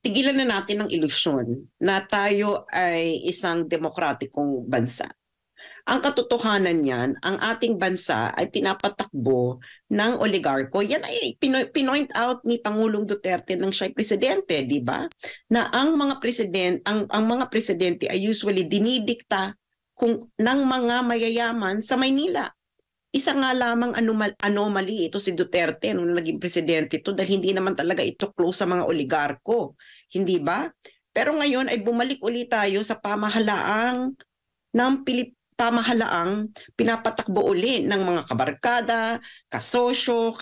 tigilan na natin ang ilusyon na tayo ay isang demokratikong bansa. Ang katotohanan niyan, ang ating bansa ay pinapatakbo ng oligarko. Yan ay pinoint out ni Pangulong Duterte nang siya'y presidente, di ba? Na ang mga presidente ay usually dinidikta ng mga mayayaman sa Maynila. Isa nga lamang anomaly ito si Duterte nung naging presidente ito dahil hindi naman talaga ito close sa mga oligarko. Hindi ba? Pero ngayon ay bumalik ulit tayo sa pamahalaang pinapatakbo uli ng mga kabarkada, kasosyo,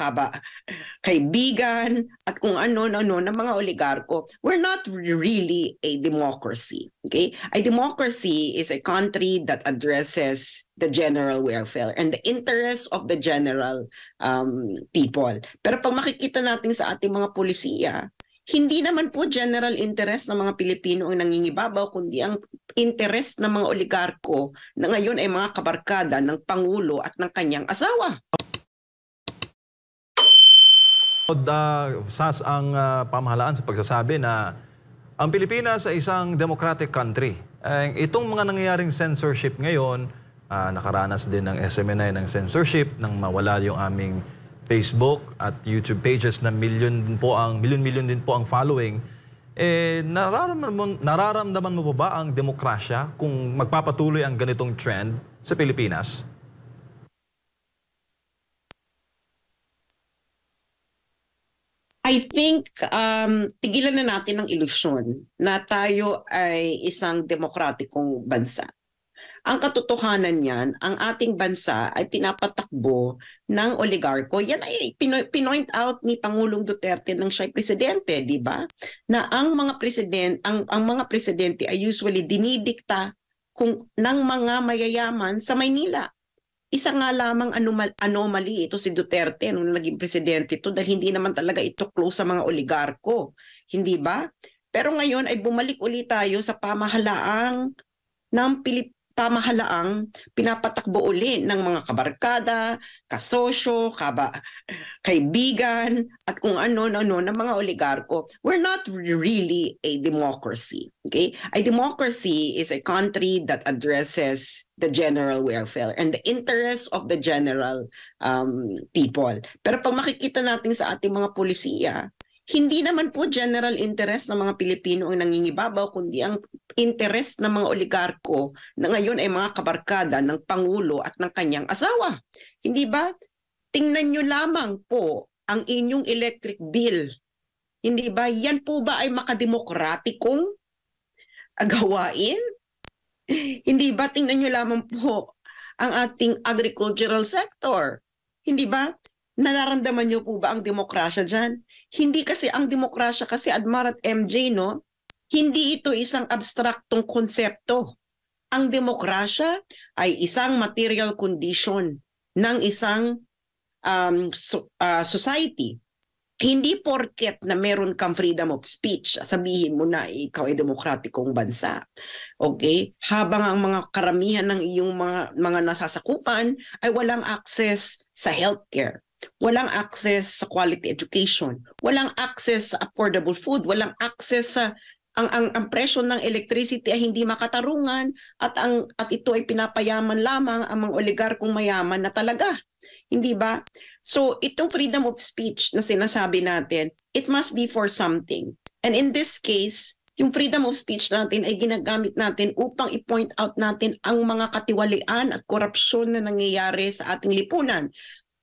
kaibigan, at kung ano-ano ng mga oligarko. We're not really a democracy. Okay? A democracy is a country that addresses the general welfare and the interests of the general people. Pero pag makikita natin sa ating mga pulisiya, hindi naman po general interest ng mga Pilipino ang nangingibabaw, kundi ang interest ng mga oligarko na ngayon ay mga kabarkada ng Pangulo at ng kanyang asawa. SAS ang pamahalaan sa pagsasabi na ang Pilipinas ay isang democratic country. Itong mga nangyayaring censorship ngayon, nakaranas din ng SMNI ng censorship nang mawala yung aming Facebook at YouTube pages na milyon din po ang following. Nararamdaman mo ba ang demokrasya kung magpapatuloy ang ganitong trend sa Pilipinas? I think tigilan na natin ang ilusyon na tayo ay isang demokratikong bansa. Ang katotohanan niyan, ang ating bansa ay pinapatakbo ng oligarko. Yan ay pinoint out ni Pangulong Duterte nang siya'y presidente, di ba? Na ang mga presidente ay usually dinidikta ng mga mayayaman sa Maynila. Isa nga lamang anomaly ito si Duterte nung naging presidente ito dahil hindi naman talaga ito close sa mga oligarko. Hindi ba? Pero ngayon ay bumalik ulit tayo sa pamahalaang pinapatakbo uli ng mga kabarkada, kasosyo, kaibigan, at kung ano-ano ng mga oligarko. We're not really a democracy. Okay? A democracy is a country that addresses the general welfare and the interests of the general people. Pero pag makikita natin sa ating mga pulisiya, hindi naman po general interest ng mga Pilipino ang nangingibabaw, kundi ang interest ng mga oligarko na ngayon ay mga kabarkada ng Pangulo at ng kanyang asawa. Hindi ba? Tingnan nyo lamang po ang inyong electric bill. Hindi ba? Yan po ba ay makademokratikong gawain? Hindi ba? Tingnan nyo lamang po ang ating agricultural sector. Hindi ba? Nararamdaman niyo po ba ang demokrasya dyan? Hindi kasi ang demokrasya kasi Admar at MJ, no? Hindi ito isang abstraktong konsepto. Ang demokrasya ay isang material condition ng isang society. Hindi porket na meron kang freedom of speech, sabihin mo na ikaw ay demokratikong bansa. Okay? Habang ang mga karamihan ng iyong mga nasasakupan ay walang access sa healthcare. Walang access sa quality education, walang access sa affordable food, walang access sa ang presyo ng electricity ay hindi makatarungan at ito ay pinapayaman lamang ang mga oligarkong mayaman na talaga. Hindi ba? So itong freedom of speech na sinasabi natin, it must be for something. And in this case, yung freedom of speech natin ay ginagamit natin upang i-point out natin ang mga katiwalian at korupsyon na nangyayari sa ating lipunan.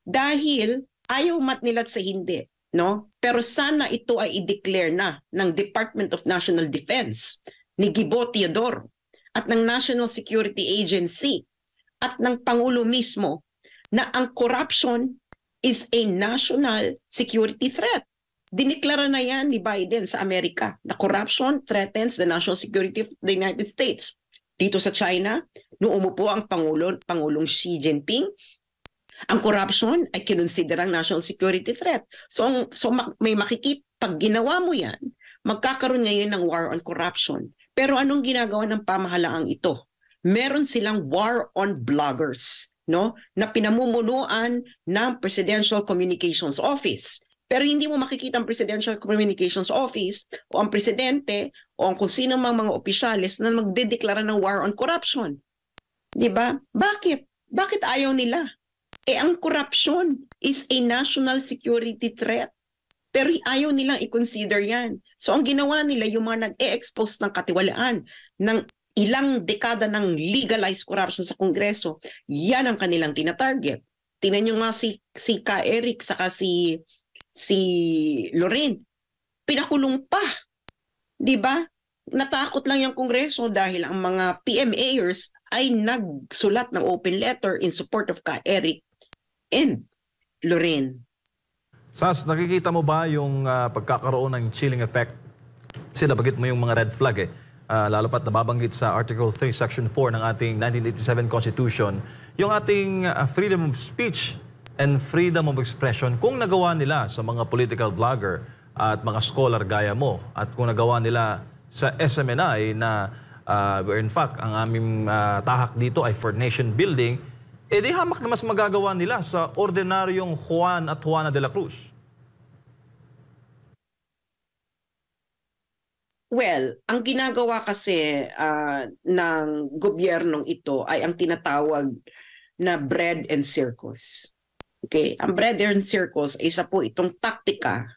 Dahil ayaw matnilat sa hindi, no? Pero sana ito ay i-declare na ng Department of National Defense, ni Gibo Teodoro, at ng National Security Agency, at ng Pangulo mismo, na ang corruption is a national security threat. Diniklara na yan ni Biden sa Amerika na corruption threatens the national security of the United States. Dito sa China, noong umupo ang Pangulong Xi Jinping, ang corruption ay kinonsiderang national security threat. So may makikita, pag ginawa mo yan, magkakaroon ngayon ng war on corruption. Pero anong ginagawa ng pamahalaang ito? Meron silang war on bloggers, no? Na pinamumunuan ng Presidential Communications Office. Pero hindi mo makikita ang Presidential Communications Office o ang presidente o ang kung sino mang mga opisyales na magdedeklara ng war on corruption. Di ba? Bakit? Bakit ayaw nila? Ang corruption is a national security threat. Pero ayaw nilang i-consider yan. So ang ginawa nila, yung mga nag-e-expose ng katiwalaan ng ilang dekada ng legalized corruption sa Kongreso, yan ang kanilang tinatarget. Tingnan nyo nga si Ka Eric saka si Lorraine. Pinakulong pa. Di ba? Natakot lang yung Kongreso dahil ang mga PMAers ay nagsulat ng open letter in support of Ka Eric and Lorraine. Sas, nakikita mo ba yung pagkakaroon ng chilling effect? Kasi nabanggit mo yung mga red flag lalo pat nababanggit sa Article 3, Section 4 ng ating 1987 Constitution, yung ating freedom of speech and freedom of expression kung nagawa nila sa mga political vlogger at mga scholar gaya mo at kung nagawa nila sa SMNI na where in fact ang aming tahak dito ay for nation building, di hamak na mas magagawa nila sa ordinaryong Juan at Juana de la Cruz. Well, ang ginagawa kasi ng gobyernong ito ay ang tinatawag na bread and circus. Okay? Ang bread and circus ay isa po itong taktika,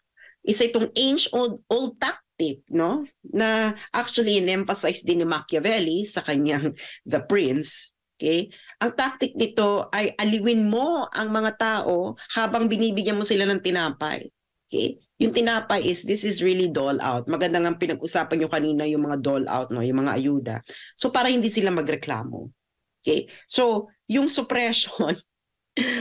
isa itong old tactic, no? Na actually in-emphasize din ni Machiavelli sa kanyang The Prince. Okay? Ang tactic nito ay aliwin mo ang mga tao habang binibigyan mo sila ng tinapay. Okay? Yung tinapay is, this is really dole out. Maganda nga pinag-usapan nyo kanina yung mga dole out, no? Yung mga ayuda. So para hindi sila magreklamo. Okay? So yung suppression,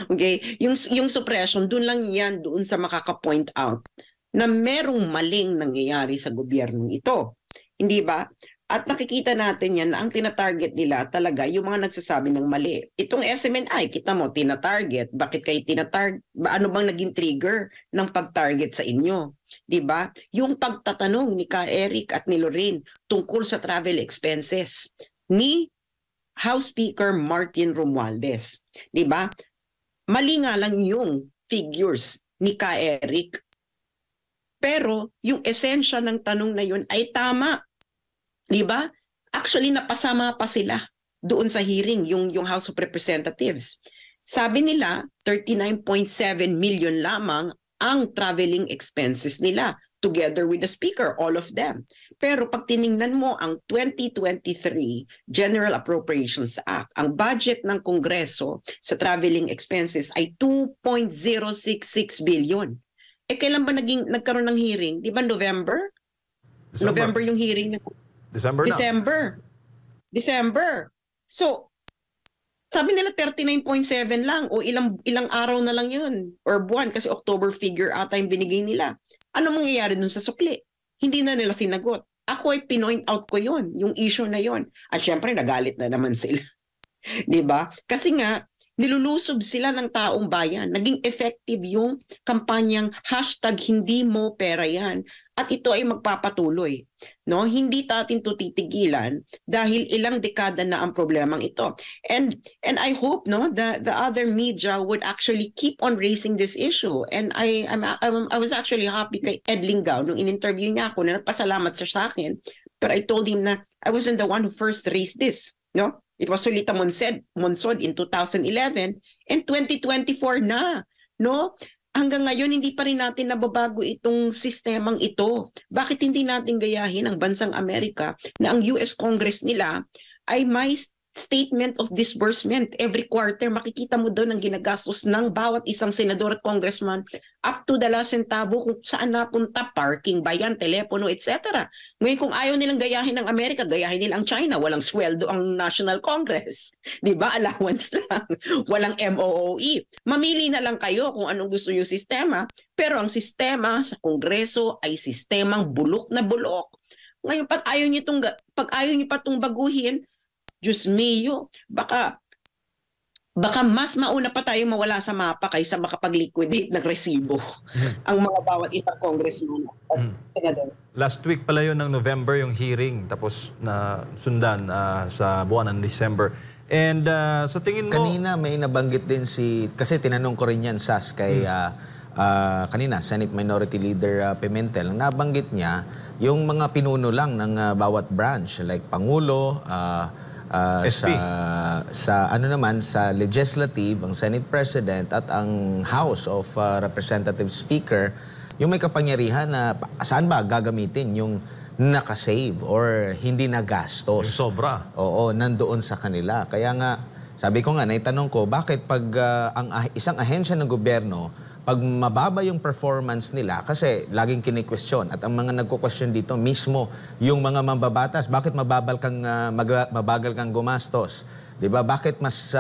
okay? Yung suppression, dun lang yan, doon sa makaka-point out na merong maling nangyayari sa gobyernong ito. Hindi ba? At nakikita natin yan na ang tinatarget nila talaga yung mga nagsasabi ng mali. Itong SMNI, kita mo, tinatarget. Bakit kayo tinatarget? Ano bang naging trigger ng pag-target sa inyo? Diba? Yung pagtatanong ni Ka Eric at ni Lorraine tungkol sa travel expenses ni House Speaker Martin Romualdez. Diba? Mali nga lang yung figures ni Ka Eric. Pero yung esensya ng tanong na yun ay tama. Diba? Actually, napasama pa sila doon sa hearing, yung House of Representatives. Sabi nila, 39.7 million lamang ang traveling expenses nila together with the Speaker, all of them. Pero pag tiningnan mo ang 2023 General Appropriations Act, ang budget ng Kongreso sa traveling expenses ay 2.066 billion. Kailan ba nagkaroon ng hearing? Di ba November? November yung hearing na December. So, sabi nila 39.7 lang o ilang araw na lang yun or buwan kasi October figure ata yung binigay nila. Ano mangyayari dun sa sukli? Hindi na nila sinagot. Ako ay pinoint out ko yon, yung issue na yon. At syempre nagalit na naman sila. 'Di ba? Kasi nga nilulusob sila ng taong bayan. Naging effective yung kampanyang #hindi mo pera yan. At ito ay magpapatuloy. No? Hindi natin ito titigilan dahil ilang dekada na ang problemang ito. And I hope the other media would actually keep on raising this issue. And I was actually happy kay Ed Lingao nung in-interview niya ako na nagpasalamat siya sa akin. But I told him na I wasn't the one who first raised this. No? It was Solita Monsod in 2011 and 2024 na. No? Hanggang ngayon, hindi pa rin natin nababago itong sistemang ito. Bakit hindi natin gayahin ang bansang Amerika na ang US Congress nila ay may statement of disbursement. Every quarter, makikita mo doon ang ginagastos ng bawat isang senador at congressman up to the last centavo kung saan napunta, parking, bayan, telepono, etc. Ngayon kung ayaw nilang gayahin ng Amerika, gayahin nila ang China. Walang sweldo ang National Congress. Di ba? Allowance lang. Walang MOOE. Mamili na lang kayo kung anong gusto yung sistema. Pero ang sistema sa Kongreso ay sistemang bulok na bulok. Ngayon, pag ayaw niyo pa itong baguhin, Diyos mio, baka mas mauna pa tayo mawala sa mapa kaysa makapag-liquidate ng resibo ang mga bawat isang congressman at senador. Last week pala yun ng November yung hearing tapos na sundan sa buwan ng December. And sa tingin mo... Kanina may nabanggit din kasi tinanong ko rin yan, Sas, kay kanina, Senate Minority Leader Pimentel, nabanggit niya yung mga pinuno lang ng bawat branch, like Pangulo, SP. sa ano naman sa legislative, ang Senate President at ang House of Representative Speaker, yung may kapangyarihan na saan ba gagamitin yung nakasave or hindi nagastos. Yung sobra. Oo, nandoon sa kanila. Kaya nga, sabi ko nga, naitanong ko, bakit pag isang ahensya ng gobyerno, pag mababa yung performance nila, kasi laging kini-question, at ang mga nagko-question dito mismo, yung mga mambabatas, bakit mabagal kang gumastos? 'Di ba? Bakit mas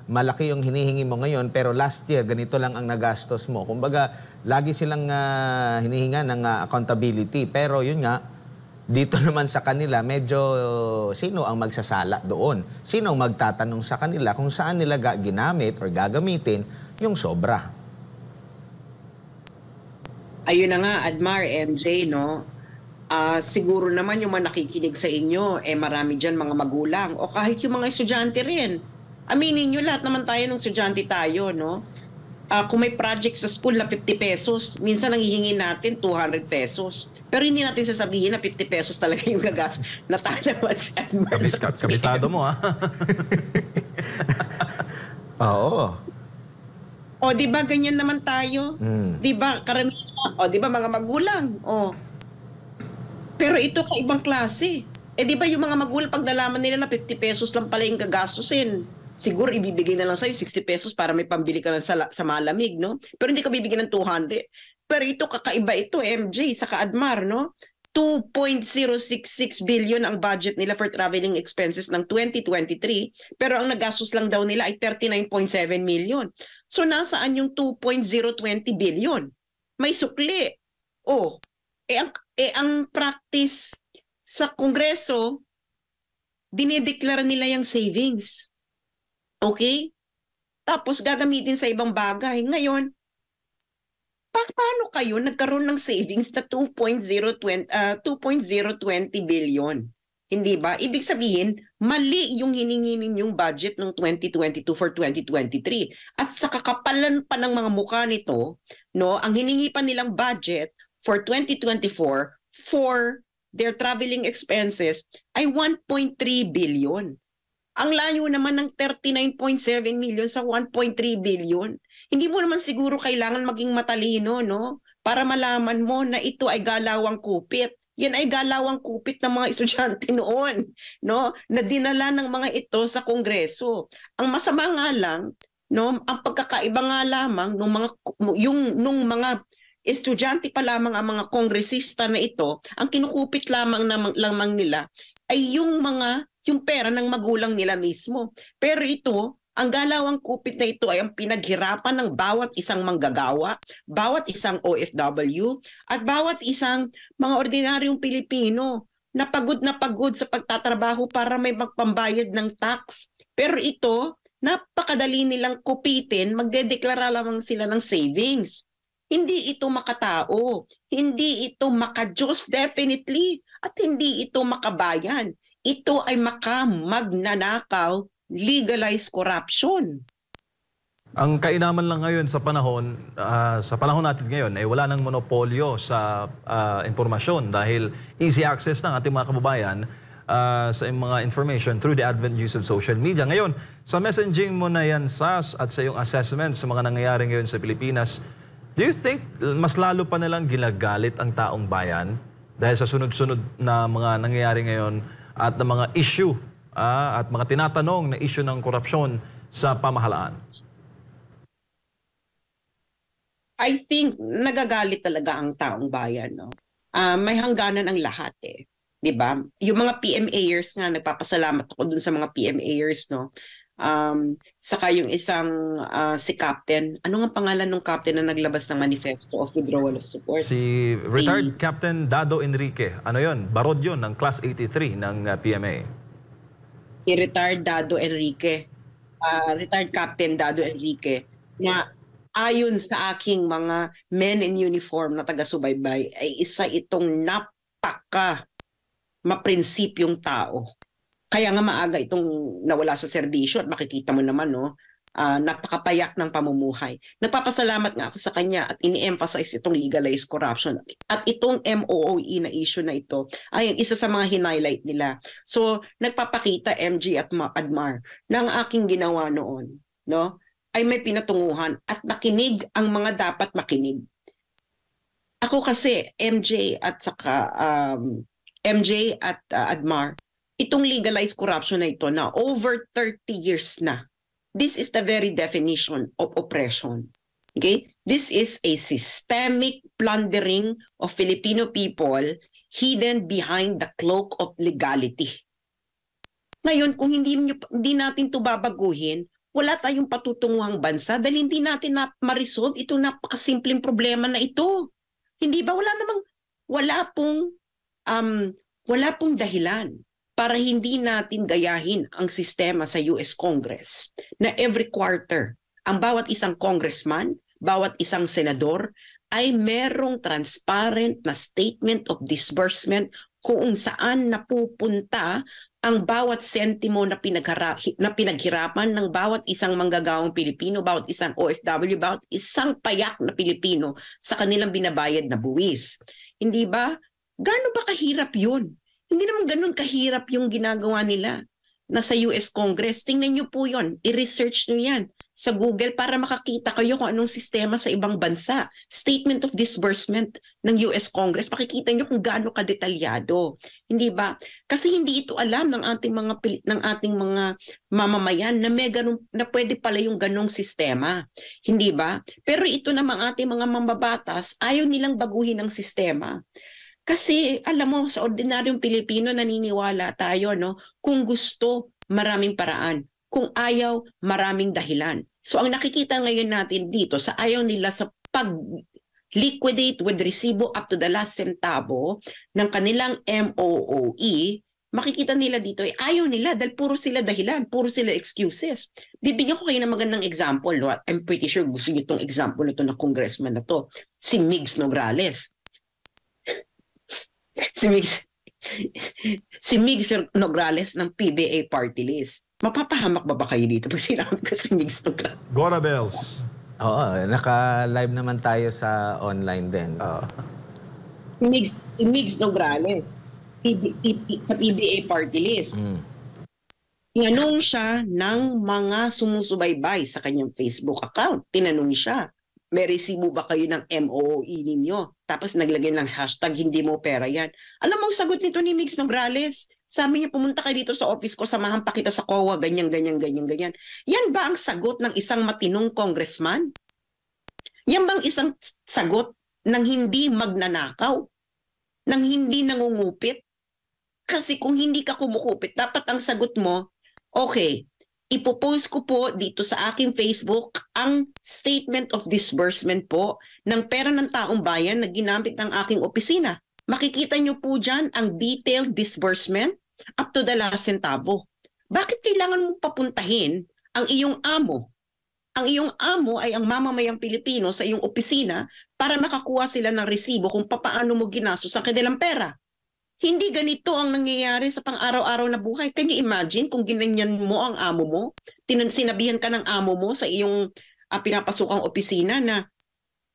malaki yung hinihingi mo ngayon, pero last year, ganito lang ang nagastos mo? Kumbaga, lagi silang hinihinga ng accountability. Pero yun nga, dito naman sa kanila, medyo sino ang magsasala doon? Sino ang magtatanong sa kanila kung saan nila ginamit or gagamitin yung sobra? Ayun na nga, Admar, MJ, no? Siguro naman yung mga nakikinig sa inyo, marami dyan mga magulang o kahit yung mga estudyante rin. Aminin nyo, lahat naman tayo ng estudyante tayo, no? Kung may project sa school na 50 pesos, minsan nangihingi natin 200 pesos. Pero hindi natin sasabihin na 50 pesos talaga yung gagas na tanawa si Admar. Kabisado mo, ha? Oo. O, di ba ganyan naman tayo? Di ba karamihan? O, di ba mga magulang? O. Pero ito kaibang klase. Di ba yung mga magulang pag nalaman nila na 50 pesos lang pala yung gagastusin, siguro ibibigay na lang sa'yo 60 pesos para may pambili ka lang sa malamig, no? Pero hindi ka bibigyan ng 200. Pero ito, kakaiba ito, MJ, sa Kaadmar, no? 2.066 billion ang budget nila for traveling expenses ng 2023, pero ang nagastos lang daw nila ay 39.7 million. So nasaan yung 2.020 billion? May sukli. Oh, ang practice sa Kongreso, dinedeklara nila yung savings. Okay? Tapos gagamitin sa ibang bagay. Ngayon, paano kayo nagkaroon ng savings na 2.020 billion? Hindi ba? Ibig sabihin, mali yung hiningi ninyong budget ng 2022 for 2023. At sa kakapalan pa ng mga mukha nito, no, ang hiningi pa nilang budget for 2024 for their traveling expenses ay 1.3 billion. Ang layo naman ng 39.7 million sa 1.3 billion. Hindi mo naman siguro kailangan maging matalino, no? Para malaman mo na ito ay galawang kupit. Yan ay galawang kupit ng mga estudyante noon, no? Na dinala ng mga ito sa Kongreso. Ang masama nga lang, no, ang pagkakaiba nga lamang nung mga estudyante pa lamang ang mga kongresista na ito, ang kinukupit lamang nila ay yung pera ng magulang nila mismo. Pero ito, ang galawang kupit na ito ay ang pinaghirapan ng bawat isang manggagawa, bawat isang OFW, at bawat isang mga ordinaryong Pilipino na pagod sa pagtatrabaho para may magpambayad ng tax. Pero ito, napakadali nilang kupitin, magdedeklara lamang sila ng savings. Hindi ito makatao, hindi ito makajos definitely, at hindi ito makabayan. Ito ay magnanakaw, legalized corruption. Ang kainaman lang ngayon sa panahon natin ngayon ay wala nang monopolyo sa impormasyon dahil easy access ng ating mga kababayan sa mga information through the advent use of social media. Ngayon, sa messaging mo na yan, Sas, at sa iyong assessment sa mga nangyayari ngayon sa Pilipinas, do you think mas lalo pa nilang ginagalit ang taong bayan dahil sa sunod-sunod na mga nangyayari ngayon at na mga issue at mga tinatanong na issue ng korupsyon sa pamahalaan? I think nagagalit talaga ang taong bayan, no? May hangganan ang lahat eh. 'Di ba? Yung mga PMAers nga, nagpapasalamat ako dun sa mga PMAers, no? Saka yung isang si Captain, ano nga pangalan ng Captain na naglabas ng manifesto of withdrawal of support? Si retired Captain Dado Enrique. Ano yon? Barod yun ng Class 83 ng PMA. Si retired Dado Enrique, retired Captain Dado Enrique, na ayon sa aking mga men in uniform na taga-subaybay, ay isa itong napaka maprinsipyong tao. Kaya nga maaga itong nawala sa serbisyo at makikita mo naman, no, napakapayak ng pamumuhay. Nagpapasalamat nga ako sa kanya at ini-emphasize itong legalized corruption. At itong MOOE na issue na ito ay isa sa mga hinighlight nila. So, nagpapakita MJ at Admar na ang aking ginawa noon, no, ay may pinatunguhan at nakinig ang mga dapat makinig. Ako kasi, MJ at Admar, itong legalized corruption na ito na over 30 years na. This is the very definition of oppression. Okay? This is a systemic plundering of Filipino people hidden behind the cloak of legality. Ngayon, kung hindi natin ito babaguhin, wala tayong patutunguhang bansa dahil hindi natin ma-resolve itong napakasimpleng problema na ito. Hindi ba? Wala pong dahilan para hindi natin gayahin ang sistema sa US Congress na every quarter, ang bawat isang congressman, bawat isang senador ay merong transparent na statement of disbursement kung saan napupunta ang bawat sentimo na pinaghirapan ng bawat isang manggagawang Pilipino, bawat isang OFW, bawat isang payak na Pilipino sa kanilang binabayad na buwis. Hindi ba? Gaano ba kahirap yun? Hindi naman ganun kahirap yung ginagawa nila na sa US Congress. Tingnan nyo po yun. I-research nyo yan sa Google para makakita kayo kung anong sistema sa ibang bansa. Statement of disbursement ng US Congress. Makikita nyo kung gaano kadetalyado. Hindi ba? Kasi hindi ito alam ng ating mga mamamayan na na pwede pala yung ganong sistema. Hindi ba? Pero ito namang ating mga mambabatas, ayaw nilang baguhin ang sistema. Kasi alam mo, sa ordinaryong Pilipino naniniwala tayo, no? Kung gusto, maraming paraan. Kung ayaw, maraming dahilan. So ang nakikita ngayon natin dito sa ayaw nila sa pag-liquidate with resibo up to the last centavo ng kanilang MOOE, makikita nila dito ay ayaw nila dahil puro sila dahilan, puro sila excuses. Bibigyan ko kayo ng magandang example. No? I'm pretty sure gusto niyo itong example na ito ng congressman na to. Si Migs Nograles. Si Migs Nograles ng PBA party list. Mapapahamak ba kayo dito pag sinabi ko si Migs Nograles? Gora Bells. Oo, naka-live naman tayo sa online din. Si Migs Nograles sa PBA party list. Tinanong siya ng mga sumusubaybay sa kanyang Facebook account. Tinanong siya, may resibo ba kayo ng MOOE ninyo? Tapos naglagay ng hashtag, hindi mo pera yan. Alam mo ang sagot nito ni Migs Nograles? Sabi niya, pumunta kayo dito sa office ko, samahan pa kita sa COA, ganyan. Yan ba ang sagot ng isang matinong congressman? Yan bang isang sagot ng hindi magnanakaw? Ng hindi nangungupit? Kasi kung hindi ka kumukupit, dapat ang sagot mo, okay, ipopost ko po dito sa aking Facebook ang statement of disbursement po ng pera ng taong bayan na ginamit ng aking opisina. Makikita nyo po dyan ang detailed disbursement up to the last centavo. Bakit kailangan mo papuntahin ang iyong amo? Ang iyong amo ay ang mamamayang Pilipino sa iyong opisina para makakuha sila ng resibo kung paano mo ginastos ang kanilang pera. Hindi ganito ang nangyayari sa pang-araw-araw na buhay. Can you imagine kung ginanyan mo ang amo mo? Sinabihan ka ng amo mo sa iyong pinapasukang opisina na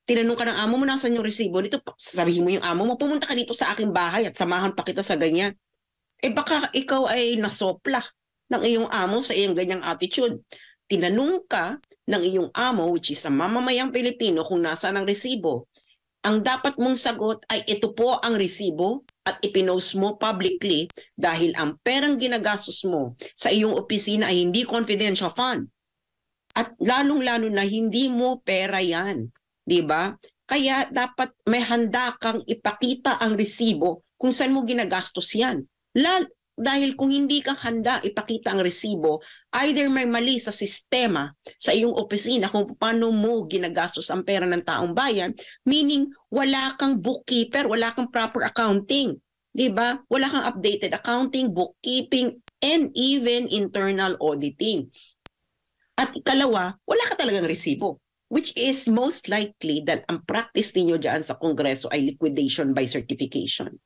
tinanong ka ng amo mo, nasan yung resibo? Dito, sabihin mo yung amo mo, pumunta ka dito sa aking bahay at samahan pa kita sa ganyan. Baka ikaw ay nasopla ng iyong amo sa iyong ganyang attitude. Tinanong ka ng iyong amo, which is ang mamamayang Pilipino, kung nasaan ang resibo. Ang dapat mong sagot ay ito po ang resibo at ipinost mo publicly dahil ang perang ginagastos mo sa iyong opisina ay hindi confidential fund. At lalong-lalo na hindi mo pera yan. Diba? Kaya dapat may handa kang ipakita ang resibo kung saan mo ginagastos yan. Dahil kung hindi ka handa ipakita ang resibo, either may mali sa sistema sa iyong opisina kung paano mo ginagastos ang pera ng taong bayan, meaning wala kang bookkeeper, wala kang proper accounting. Diba? Wala kang updated accounting, bookkeeping, and even internal auditing. At ikalawa, wala ka talagang resibo. Which is most likely that ang practice ninyo dyan sa Kongreso ay liquidation by certification.